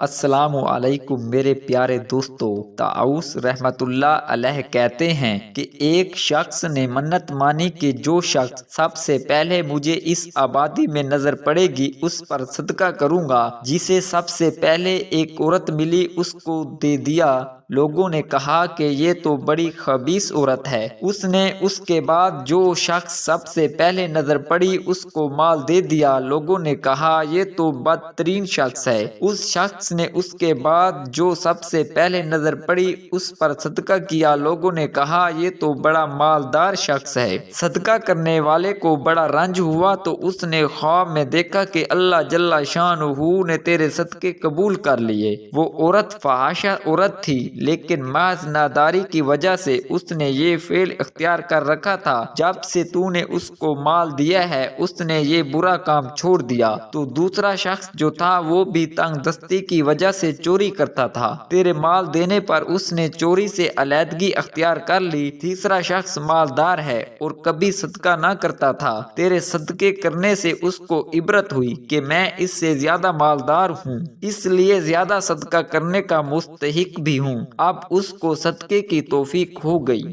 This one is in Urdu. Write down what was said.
السلام علیکم میرے پیارے دوستو، طاؤس رحمت اللہ علیہ کہتے ہیں کہ ایک شخص نے منت مانی کہ جو شخص سب سے پہلے مجھے اس آبادی میں نظر پڑے گی اس پر صدقہ کروں گا۔ جسے سب سے پہلے ایک عورت ملی اس کو دے دیا۔ لوگوں نے کہا کہ یہ تو بڑی خبیث عورت ہے۔ اس نے اس کے بعد جو شخص سب سے پہلے نظر پڑی اس کو مال دے دیا۔ لوگوں نے کہا یہ تو بدترین شخص ہے۔ اس شخص نے اس کے بعد جو سب سے پہلے نظر پڑی اس پر صدقہ کیا۔ لوگوں نے کہا یہ تو بڑا مالدار شخص ہے۔ صدقہ کرنے والے کو بڑا رنج ہوا تو اس نے خواب میں دیکھا کہ اللہ جل شانہ نے تیرے صدقے قبول کر لیے۔ وہ عورت فحاشہ عورت تھی، لیکن محض ناداری کی وجہ سے اس نے یہ فعل اختیار کر رکھا تھا۔ جب سے تو نے اس کو مال دیا ہے اس نے یہ برا کام چھوڑ دیا۔ تو دوسرا شخص جو تھا وہ بھی تنگ دستی کی وجہ سے چوری کرتا تھا۔ تیرے مال دینے پر اس نے چوری سے علیحدگی اختیار کر لی۔ تیسرا شخص مالدار ہے اور کبھی صدقہ نہ کرتا تھا۔ تیرے صدقے کرنے سے اس کو عبرت ہوئی کہ میں اس سے زیادہ مالدار ہوں، اس لیے زیادہ صدقہ کرنے کا مستحق بھی ہوں۔ اب اس کو صدقے کی توفیق ہو گئی۔